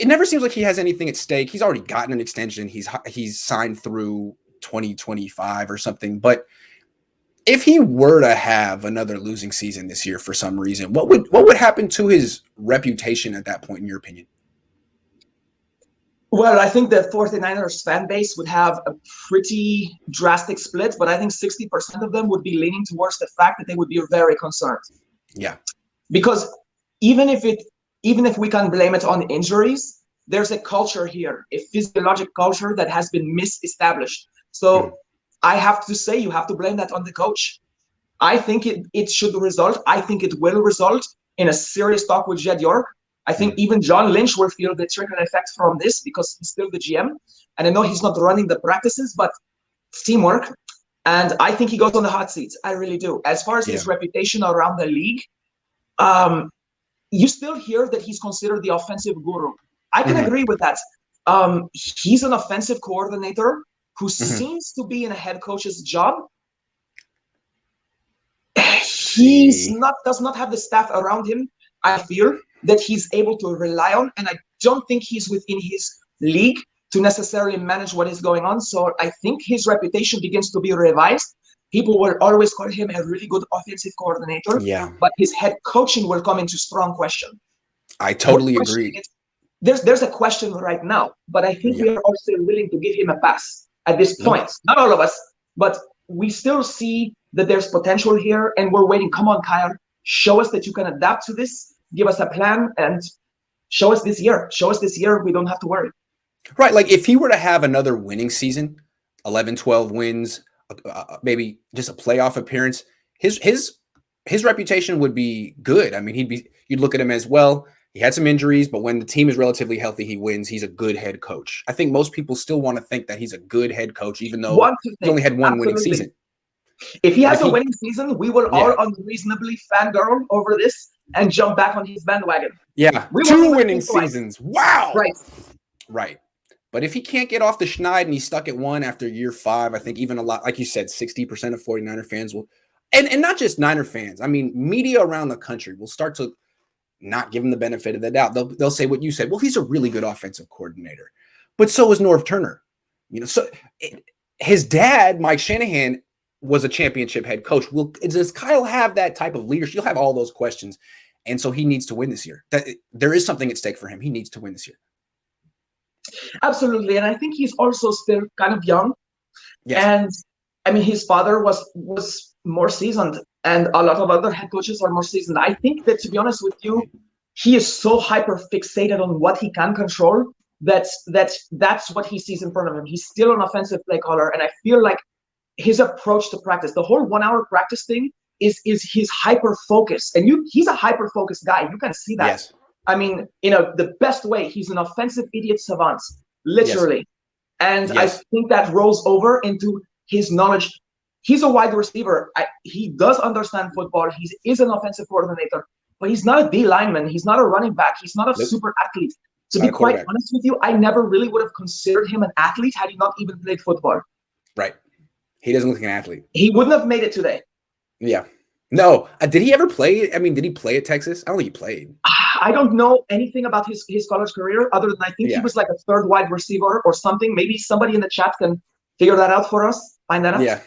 it never seems like he has anything at stake. He's already gotten an extension. He's signed through 2025 or something. But if he were to have another losing season this year for some reason, what would happen to his reputation at that point, in your opinion? Well, I think the 49ers fan base would have a pretty drastic split, but I think 60% of them would be leaning towards the fact that they would be very concerned. Yeah. Because even if we can blame it on injuries, there's a culture here, a physiologic culture that has been misestablished. So I have to say, you have to blame that on the coach. I think it should result. I think it will result in a serious talk with Jed York. I think even John Lynch will feel the trickle effect from this because he's still the GM. And I know he's not running the practices, but it's teamwork. And I think he goes on the hot seat. I really do. As far as his reputation around the league, you still hear that he's considered the offensive guru. I can agree with that. He's an offensive coordinator who seems to be in a head coach's job. Does not have the staff around him, I feel, that he's able to rely on. And I don't think he's within his league to necessarily manage what is going on. So I think his reputation begins to be revised. People will always call him a really good offensive coordinator. Yeah. But his head coaching will come into strong question. I totally agree. There's a question right now, but I think we are also willing to give him a pass at this point. Not all of us, but we still see that there's potential here, and we're waiting. Come on, Kyle. Show us that you can adapt to this. Give us a plan and show us this year. We don't have to worry. Right. Like if he were to have another winning season, 11, 12 wins, maybe just a playoff appearance, his reputation would be good. I mean, you'd look at him as, well, he had some injuries, but when the team is relatively healthy, he wins. He's a good head coach. I think most people still want to think that he's a good head coach, even though he only had one winning season. If he has a winning season, we will all unreasonably fangirl over this and jump back on his bandwagon. Yeah, 2 winning seasons. Wow. Right. But if he can't get off the schneid and he's stuck at 1 after year 5, I think even a lot, like you said, 60% of 49er fans will, and not just Niner fans. I mean, media around the country will start to not give him the benefit of the doubt. They'll say what you said. Well, he's a really good offensive coordinator, but so is Norv Turner. So his dad, Mike Shanahan, was a championship head coach. Does Kyle have that type of leadership? You'll have all those questions. And so he needs to win this year. There is something at stake for him. He needs to win this year. Absolutely. And I think he's also still kind of young. Yes. And I mean, his father was more seasoned, and a lot of other head coaches are more seasoned. I think that, to be honest with you, he is so hyper fixated on what he can control that's what he sees in front of him. He's still an offensive play caller. And I feel like his approach to practice, the whole 1 hour practice thing is his hyper focus. And he's a hyper focused guy. You can see that. Yes. I mean, the best way. He's an offensive idiot savant, literally. Yes. And I think that rolls over into his knowledge. He's a wide receiver. He does understand football. He is an offensive coordinator, but he's not a D lineman. He's not a running back. He's not a super athlete. To be quite honest with you, I never really would have considered him an athlete had he not even played football. Right. He doesn't look like an athlete. He wouldn't have made it today. Yeah. No. Did he ever play? I mean, did he play at Texas? I don't think he played. I don't know anything about his college career other than I think he was like a third wide receiver or something. Maybe somebody in the chat can figure that out for us. Find that out. Yeah.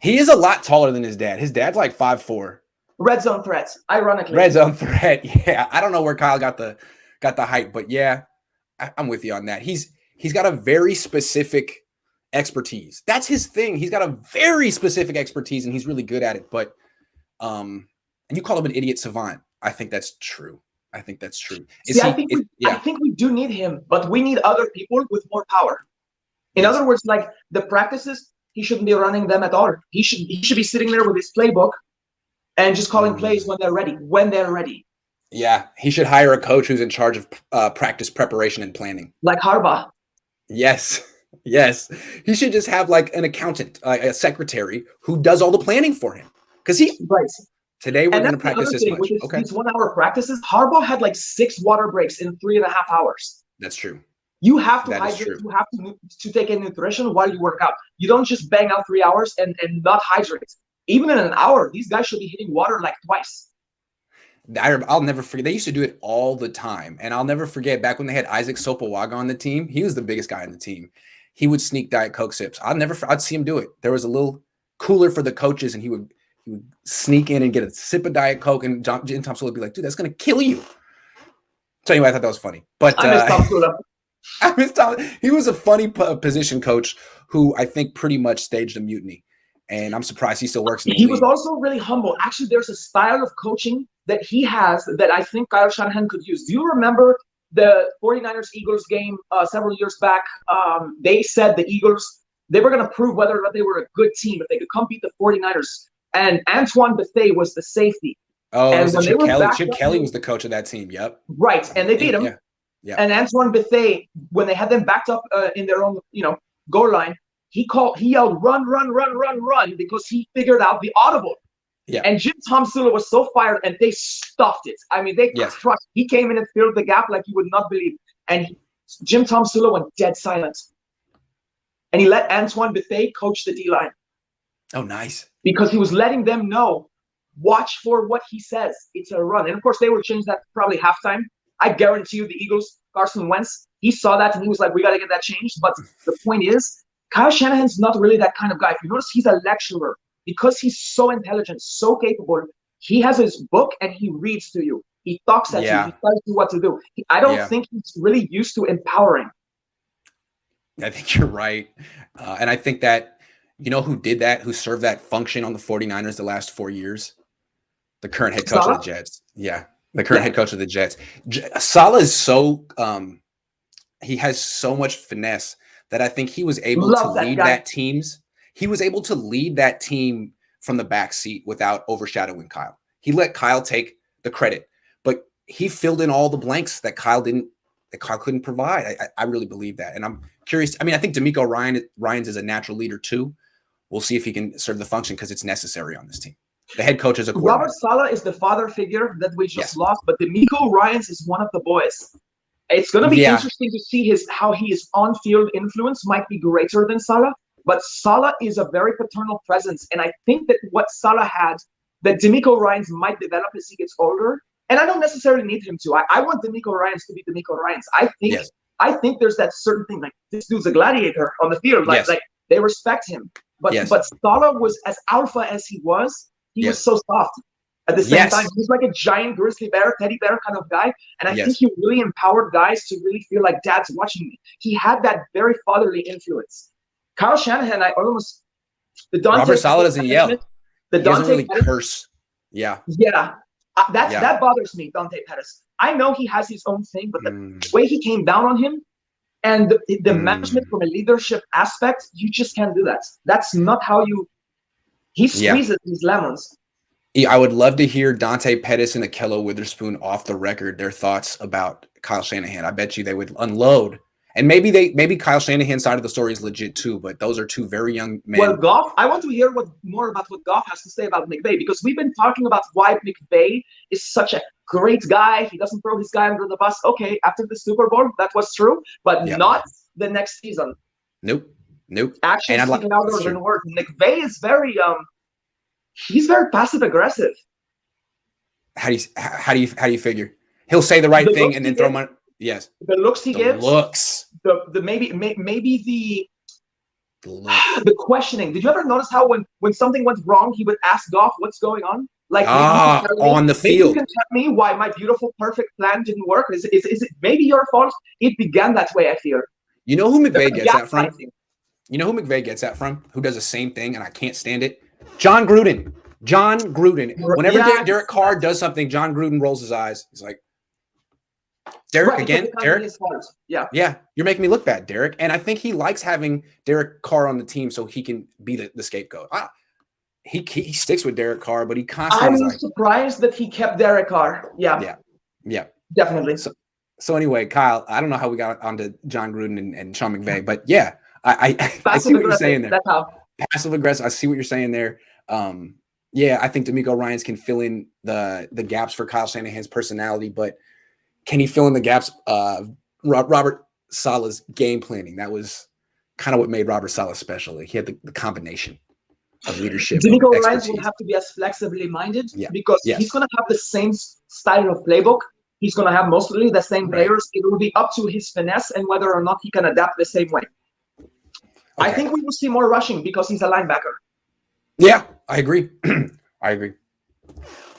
He is a lot taller than his dad. His dad's like 5'4". Red zone threat, ironically. Red zone threat. Yeah. I don't know where Kyle got the height, but yeah, I'm with you on that. He's got a very specific expertise. That's his thing. He's got a very specific expertise and he's really good at it. But and you call him an idiot savant. I think that's true. I think we do need him, but we need other people with more power. In other words, like the practices, he shouldn't be running them at all. He should be sitting there with his playbook and just calling plays when they're ready. Yeah, he should hire a coach who's in charge of practice preparation and planning. Like Harbaugh. Yes. He should just have like an accountant, a secretary who does all the planning for him. Because today we're going to practice this much. These 1 hour practices, Harbaugh had like 6 water breaks in 3.5 hours. That's true. You have to hydrate. You have to take in nutrition while you work out. You don't just bang out 3 hours and not hydrate. Even in an hour, these guys should be hitting water like twice. I'll never forget. They used to do it all the time, and I'll never forget back when they had Isaac Sopoaga on the team. He was the biggest guy on the team. He would sneak Diet Coke sips. I'd see him do it. There was a little cooler for the coaches, and he would sneak in and get a sip of Diet Coke, and Jim Thompson would be like, "Dude, that's gonna kill you." So anyway, I thought that was funny. But I miss Tom Sula. I miss Tom. He was a funny position coach who I think pretty much staged a mutiny, and I'm surprised he still works in the league. He was also really humble. Actually, there's a style of coaching that he has that I think Kyle Shanahan could use. Do you remember the 49ers-Eagles game several years back? They said the Eagles, they were going to prove whether or not they were a good team, if they could come beat the 49ers. And Antoine Bethea was the safety. Oh, and when Chip Kelly. Chip Kelly was the coach of that team. Yep. Right, and they beat him. Yeah. And Antoine Bethea, when they had them backed up in their own, goal line, he yelled, "Run, run, run, run, run," because he figured out the audible. Yeah. And Jim Tom Sula was so fired, and they stuffed it. I mean, they crushed. He came in and filled the gap like you would not believe. And Jim Tom Sula went dead silent. And he let Antoine Bethea coach the D-line. Oh, nice. Because he was letting them know, watch for what he says. It's a run. And, of course, they will change that probably halftime. I guarantee you the Eagles, Carson Wentz, he saw that, and he was like, we got to get that changed. But the point is, Kyle Shanahan's not really that kind of guy. If you notice, he's a lecturer. Because he's so intelligent, so capable, he has his book and he reads to you. He talks at you. He tells you what to do. I don't think he's really used to empowering. I think you're right. And I think that, who did that, who served that function on the 49ers the last 4 years? The current head coach of the Jets. Yeah, the current head coach of the Jets. Saleh is so he has so much finesse that I think he was able to lead that team's. He was able to lead that team from the back seat without overshadowing Kyle. He let Kyle take the credit, but he filled in all the blanks that Kyle couldn't provide. I really believe that. And I'm curious. I mean, I think DeMeco Ryans is a natural leader too. We'll see if he can serve the function because it's necessary on this team. The head coach is a coordinator. Robert Saleh is the father figure that we just lost, but DeMeco Ryans is one of the boys. It's going to be interesting to see how his on-field influence might be greater than Saleh. But Saleh is a very paternal presence. And I think that what Saleh had, that DeMeco Ryans might develop as he gets older. And I don't necessarily need him to. I want DeMeco Ryans to be DeMeco Ryans. I think there's that certain thing, like this dude's a gladiator on the field. Like they respect him. But Saleh was, as alpha as he was so soft. At the same time, he's like a giant grizzly bear, teddy bear kind of guy. And I think he really empowered guys to really feel like dad's watching me. He had that very fatherly influence. Kyle Shanahan, Robert Saleh doesn't yell. He doesn't really curse. Yeah. Yeah. That bothers me, Dante Pettis. I know he has his own thing, but the way he came down on him and the management from a leadership aspect, you just can't do that. That's not how he squeezes these lemons. I would love to hear Dante Pettis and Ahkello Witherspoon off the record, their thoughts about Kyle Shanahan. I bet you they would unload. And maybe Kyle Shanahan's side of the story is legit too, but those are two very young men. Well, Goff, I want to hear more about what Goff has to say about McVay, because we've been talking about why McVay is such a great guy. He doesn't throw his guy under the bus. Okay, after the Super Bowl, that was true, but not the next season. Nope. Actions speaking louder than words. McVay is he's very passive aggressive. How do you figure? He'll say the right thing and then throw money. Yes. The looks he gives. Looks. The maybe the questioning. Did you ever notice how when something went wrong, he would ask Goff what's going on? Like on the field. You can tell me why my beautiful, perfect plan didn't work. Is it maybe your fault? It began that way, I fear. You know who McVay gets that from? You know who McVay gets that from? Who does the same thing, and I can't stand it? John Gruden. Whenever Derek Carr does something, John Gruden rolls his eyes. He's like, Derek again. Derek. Yeah. You're making me look bad, Derek. And I think he likes having Derek Carr on the team so he can be the scapegoat. He sticks with Derek Carr, but he constantly. I'm surprised that he kept Derek Carr. Yeah. Definitely. So anyway, Kyle, I don't know how we got onto John Gruden and Sean McVay, but yeah, I see what you're saying there. That's how. Passive aggressive. I see what you're saying there. I think DeMeco Ryans can fill in the gaps for Kyle Shanahan's personality, but can he fill in the gaps of Robert Saleh's game planning? That was kind of what made Robert Saleh special. He had the combination. of leadership and D'Amico Ryans will expertise. have to be as flexibly minded Yeah. because Yes. he's going to have the same style of playbook. He's going to have mostly the same players. It will be up to his finesse and whether or not he can adapt the same way. Okay. I think we will see more rushing because he's a linebacker. Yeah, I agree. I agree.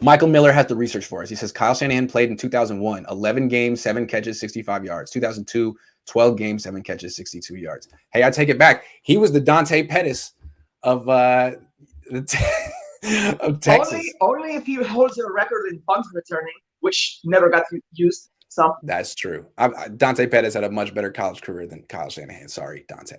Michael Miller has the research for us. He says Kyle Shanahan played in 2001, 11 games, 7 catches, 65 yards. 2002, 12 games, 7 catches, 62 yards. Hey, I take it back. He was the Dante Pettis of Texas. Only if he holds a record in punt returning, which never got used. So that's true. Dante Pettis had a much better college career than Kyle Shanahan. Sorry, Dante.